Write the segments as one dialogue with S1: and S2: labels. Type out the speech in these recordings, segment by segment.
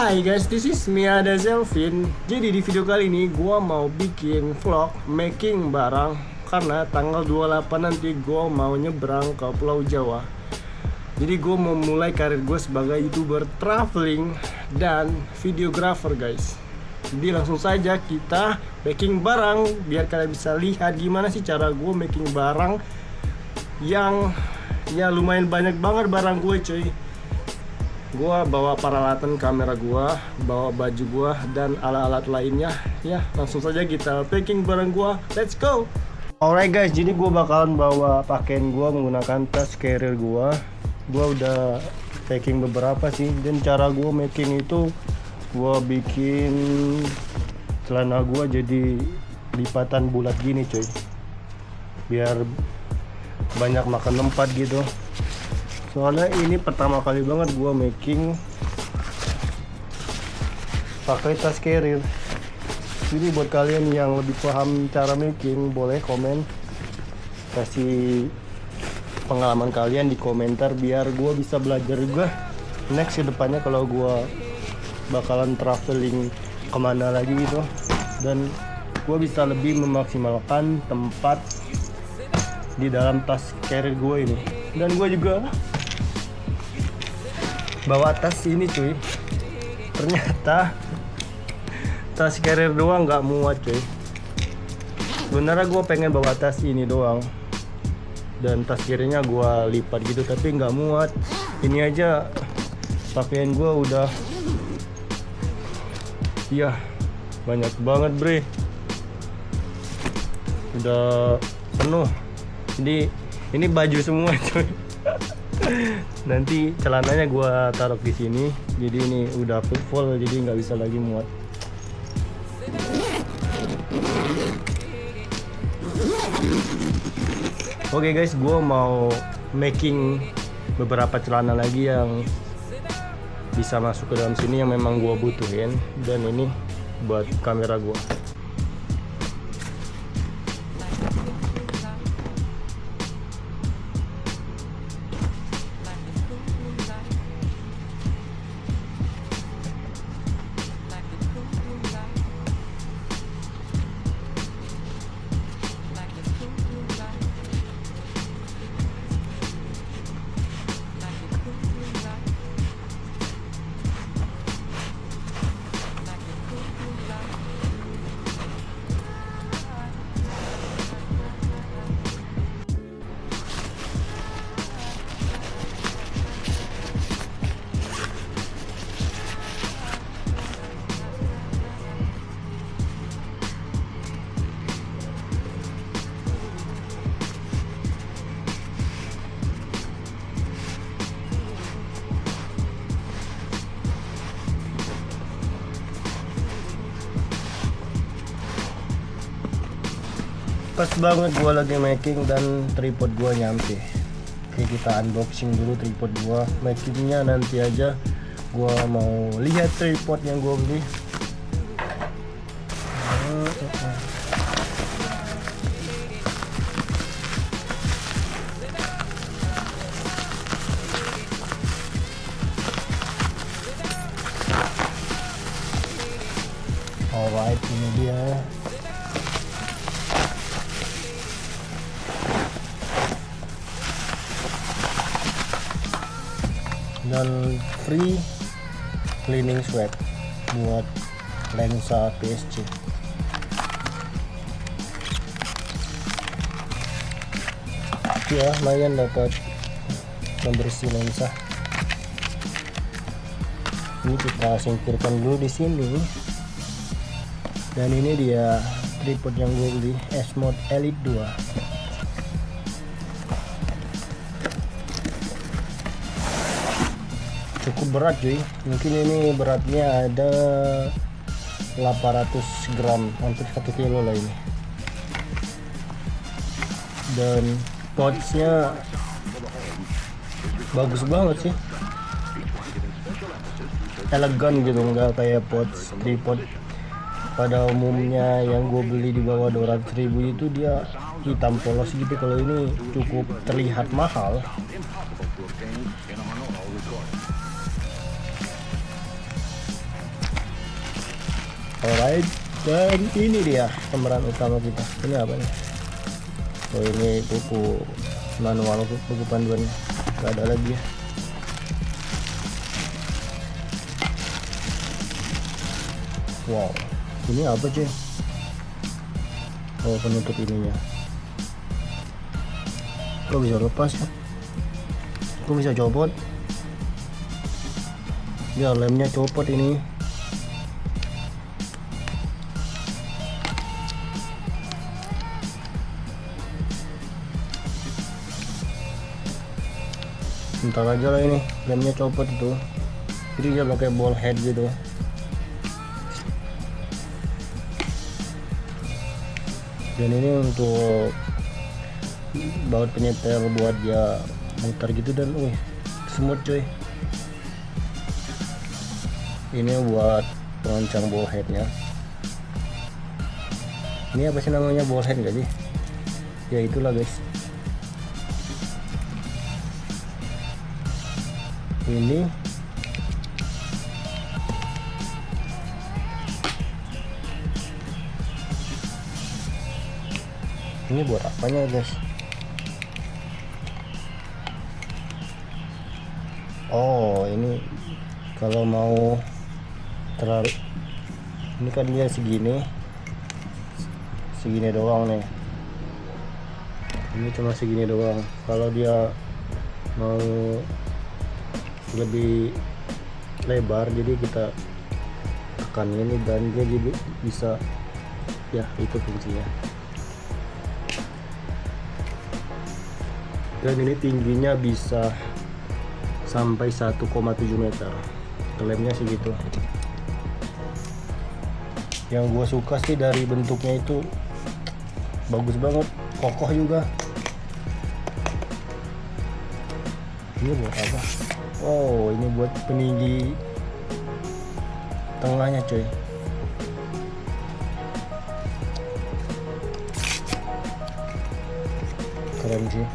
S1: Hai guys, this is Miada Zelvin. Jadi di video kali ini gua mau bikin vlog making barang karena tanggal 28 nanti gua mau nyebrang ke Pulau Jawa. Jadi gua mau mulai karir gue sebagai YouTuber traveling dan videographer guys. Jadi langsung saja kita making barang biar kalian bisa lihat gimana sih cara gue making barang yang ya lumayan banyak banget barang gue cuy. Gua bawa peralatan kamera gua, bawa baju gua dan alat-alat lainnya. Ya, langsung saja kita packing barang gua. Let's go. Alright guys, jadi gua bakalan bawa pakaian gua menggunakan tas carrier gua. Gua udah packing beberapa sih, dan cara gua making itu gua bikin celana gua jadi lipatan bulat gini cuy. Biar banyak makan tempat gitu. Soalnya ini pertama kali banget gua making pakai tas carrier. Jadi buat kalian yang lebih paham cara making, boleh komen, kasih pengalaman kalian di komentar biar gua bisa belajar juga next ke depannya kalau gua bakalan traveling kemana lagi gitu, dan gua bisa lebih memaksimalkan tempat di dalam tas carrier gua ini. Dan gua juga bawa tas ini cuy, ternyata tas carrier doang nggak muat cuy. Sebenarnya gue pengen bawa tas ini doang dan tas carriernya gue lipat gitu, tapi nggak muat. Ini aja pakaian gue udah ya banyak banget bre, udah penuh. Jadi ini baju semua cuy. Nanti celananya gua taruh di sini, jadi ini udah full, jadi nggak bisa lagi muat. Oke guys, gua mau making beberapa celana lagi yang bisa masuk ke dalam sini yang memang gua butuhin, dan ini buat kamera gua. Pas banget gua lagi making dan tripod gua nyampe. Oke, kita unboxing dulu tripod gua. Makingnya nanti aja. Gua mau lihat tripod yang gua beli. Alright, ini dia. Dan free cleaning sweat buat lensa PSG. Ya, lumayan dapat pembersih lensa. Ini kita singkirkan dulu di sini. Dan ini dia tripod yang gue beli, S-Mode Elite 2. Cukup berat cuy, mungkin ini beratnya ada 800 gram, hampir 1 kilo lah ini. Dan pouchnya bagus banget sih, elegan gitu, nggak kayak pouch tripod pada umumnya yang gue beli di bawah 200.000 itu dia hitam polos gitu. Kalau ini cukup terlihat mahal. Alright, dan ini dia pemeran utama kita. Ini apa nih? Oh, ini buku manual, buku panduan. Gak ada lagi ya. Wow, ini apa cuy? Oh, penutup ininya. Kok bisa lepas ya? Kok bisa copot? Ya, lemnya copot ini. Bentar aja lah, ini lemnya copot itu. Jadi dia pakai ball head gitu. Dan ini untuk baut penyetel buat dia muter gitu, dan smooth cuy. Ini buat pengancang ball headnya. Ini apa sih namanya, ball head gak sih? Ya itulah guys. Ini buat apanya guys? Oh, ini kalau mau terlalu, ini kan dia segini doang nih. Ini cuma segini doang. Kalau dia mau lebih lebar, jadi kita tekan ini dan dia jadi bisa, ya itu fungsinya. Dan ini tingginya bisa sampai 1,7 meter. Lemnya sih gitu. Yang gue suka sih dari bentuknya itu bagus banget, kokoh juga. Ini buat apa? Oh, ini buat peninggi tengahnya coy. Keren sih.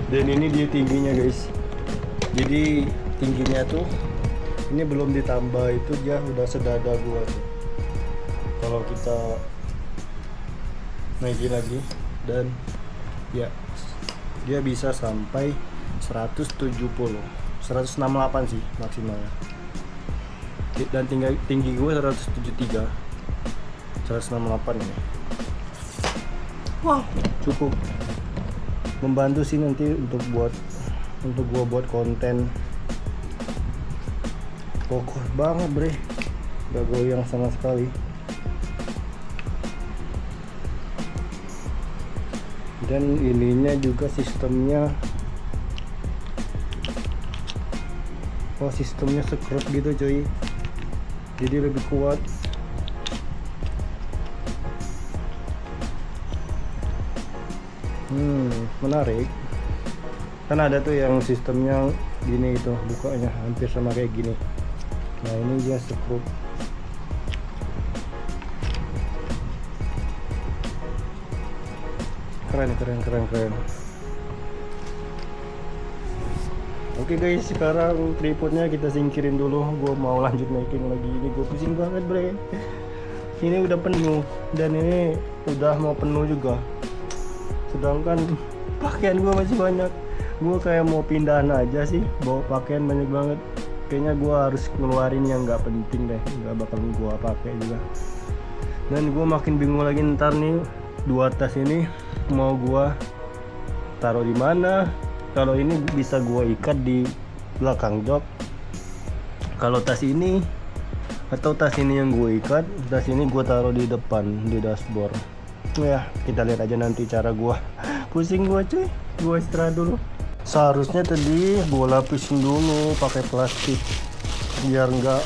S1: Dan ini dia tingginya guys. Jadi tingginya tuh ini belum ditambah, itu dia udah sedada gua tuh. Kalau kita naikin lagi, dan ya dia bisa sampai 168 sih maksimalnya. Dan tinggi gue 173, 168 ini. Wow, cukup membantu sih nanti untuk gua buat konten. Kokoh banget bre, gak goyang sama sekali. Dan ininya juga sistemnya, sistemnya screw gitu coy, jadi lebih kuat. Menarik. Kan ada tuh yang sistemnya gini itu, bukanya hampir sama kayak gini. Nah ini dia screw. Keren. Oke guys, sekarang tripodnya kita singkirin dulu. Gue mau lanjut making lagi. Ini gue pusing banget bre. Ini udah penuh, dan ini udah mau penuh juga. Sedangkan pakaian gue masih banyak. Gue kayak mau pindahan aja sih, bawa pakaian banyak banget. Kayaknya gue harus ngeluarin yang nggak penting deh, nggak bakal gue pakai juga. Dan gue makin bingung lagi ntar nih, 2 tas ini mau gue taruh di mana. Kalau ini bisa gue ikat di belakang jok. Kalau tas ini atau tas ini yang gue ikat, tas ini gue taruh di depan di dashboard. Ya kita lihat aja nanti cara gue. Pusing gue cuy, gue istirahat dulu. Seharusnya tadi gue lapisin dulu pakai plastik biar nggak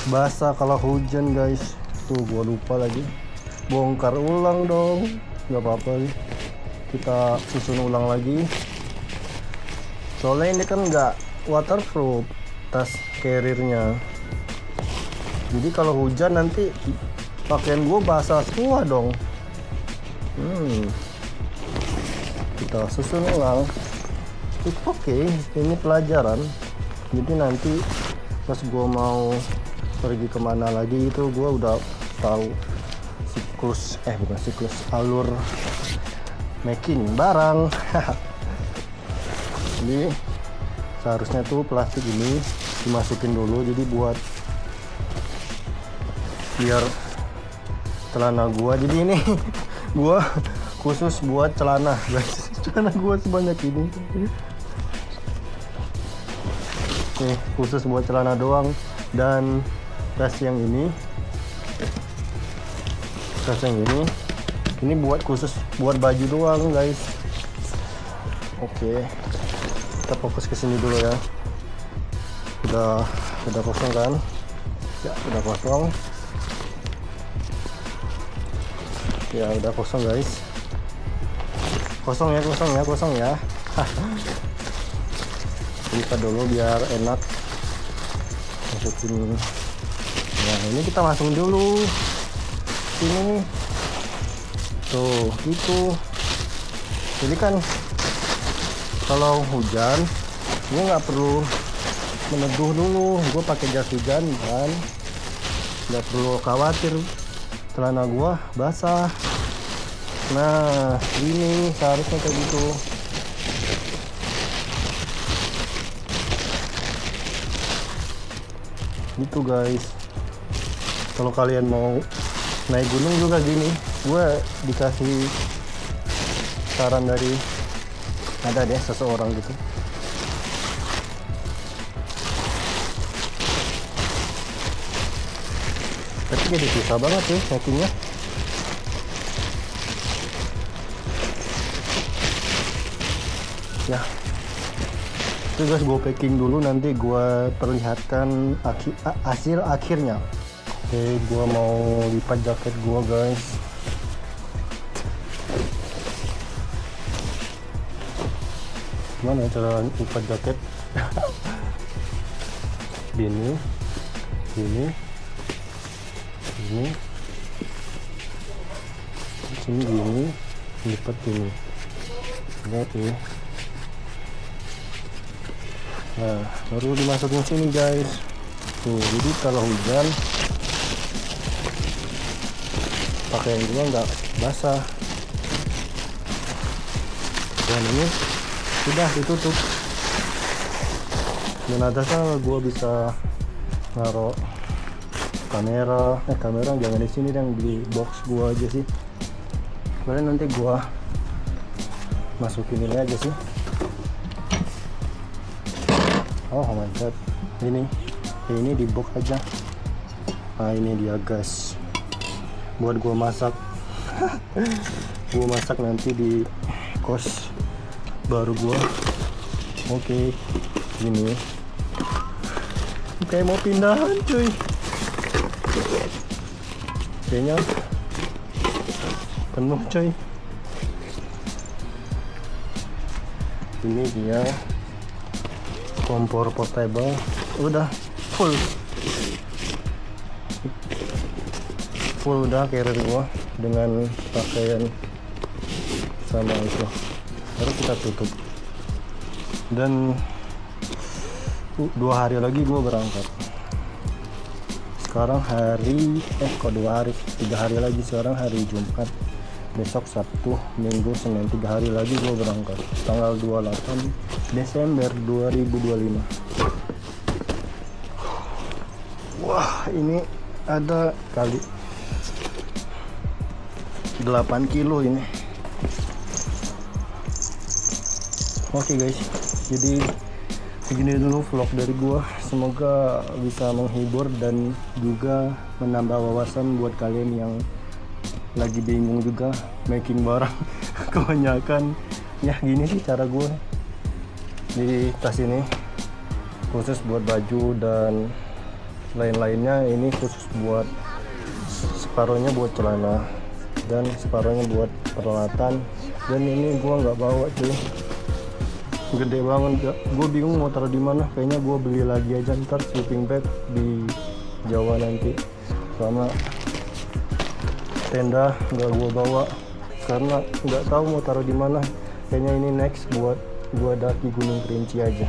S1: basah kalau hujan guys. Tuh gue lupa lagi, bongkar ulang dong. Nggak apa-apa nih, kita susun ulang lagi. Soalnya ini kan nggak waterproof tas carriernya, jadi kalau hujan nanti pakaian gue basah semua dong. Kita susun ulang. Oke, ini pelajaran. Jadi nanti pas gue mau pergi kemana lagi itu gue udah tahu alur making barang. Jadi seharusnya tuh plastik ini dimasukin dulu, jadi buat biar celana gua. Jadi ini gua khusus buat celana guys. Celana gua sebanyak ini nih, khusus buat celana doang. Dan tas yang ini buat khusus buat baju doang guys. Oke, kita fokus ke sini dulu ya. Udah kosong kan? Ya udah kosong. Ya udah kosong guys. Kosong ya. Buka dulu biar enak masukin. Nah ini kita masukin dulu sini. Tuh gitu. Jadi kan kalau hujan gue nggak perlu meneduh dulu, gue pakai jas hujan kan, nggak perlu khawatir celana gue basah. Nah ini seharusnya kayak gitu. Gitu guys. Kalau kalian mau naik gunung juga gini, gue dikasih saran dari ada deh seseorang gitu. Tapi jadi susah banget sih packingnya. Ya itu guys, gue packing dulu, nanti gue perlihatkan hasil akhirnya. Oke, gue mau lipat jaket gue guys. Gimana cara lipat jaket? Gini, sini, gini, lipat ini. Lihat nih. Nah, baru dimasukin sini guys. Tuh, jadi kalau hujan pakaian gua nggak basah. Dan ini sudah ditutup. Dan atasnya gua bisa naruh kamera jangan di sini, yang di box gua aja sih. Kalian nanti gua masukin ini aja sih. Oh mantap, ini di box aja. Nah ini dia guys, buat gua masak. Gua masak nanti di kos baru gua. Oke, ini kayak mau pindahan cuy. Kayaknya penuh cuy. Ini dia kompor portable, udah full udah carrier gua dengan pakaian sama itu. Baru kita tutup. Dan 2 hari lagi gua berangkat. Sekarang hari 2 hari, 3 hari lagi. Sekarang hari Jumat, besok Sabtu, Minggu, Senin, 3 hari lagi gua berangkat. Tanggal 28 Desember 2025. Wah, ini ada kali 8 kilo ini. Oke guys, jadi begini dulu vlog dari gua. semoga bisa menghibur dan juga menambah wawasan buat kalian yang lagi bingung juga making barang. Kebanyakan ya gini sih cara gue. Di tas ini khusus buat baju dan lain-lainnya, ini khusus buat separuhnya buat celana dan separuhnya buat peralatan. Dan ini gua nggak bawa cuy, gede banget, gue bingung mau taruh di mana. Kayaknya gue beli lagi aja ntar sleeping bag di Jawa nanti, karena tenda nggak gue bawa karena nggak tahu mau taruh di mana. Kayaknya ini next buat gue daki Gunung Kerinci aja.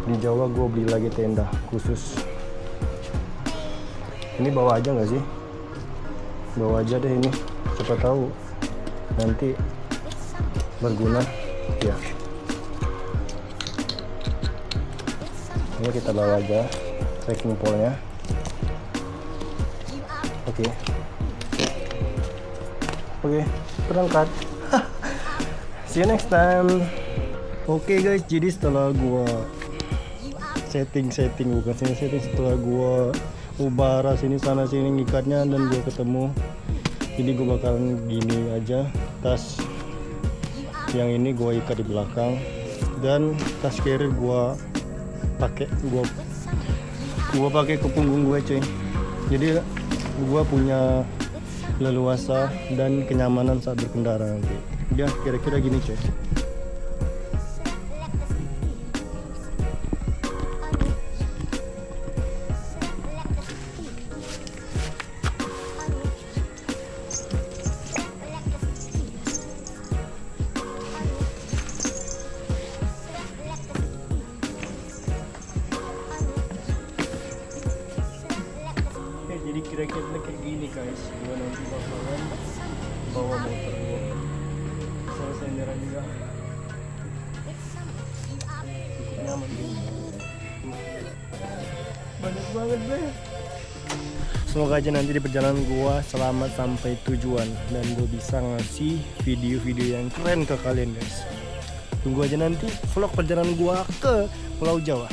S1: Di Jawa gue beli lagi tenda khusus. Ini bawa aja nggak sih? Bawa aja deh ini, siapa tahu nanti berguna ya. Ini kita bawa aja trekking pole-nya. Oke, berangkat. See you next time. Oke guys, jadi setelah gua setting bukan setting, setelah gua ubah sini sana sini ngikatnya dan gua ketemu, jadi gua bakalan gini aja. Tas yang ini gua ikat di belakang dan tas carrier gua pakai ke punggung gue cuy. Jadi gua punya leluasa dan kenyamanan saat berkendara nanti. Ya kira-kira gini cuy. Jadi kira-kira kayak gini guys, gua nanti bakalan bawa motor gua. Selesai nyerah juga, cukup nyaman gitu. Banyak banget deh. Semoga aja nanti di perjalanan gua selamat sampai tujuan dan gua bisa ngasih video-video yang keren ke kalian guys. Tunggu aja nanti vlog perjalanan gua ke Pulau Jawa.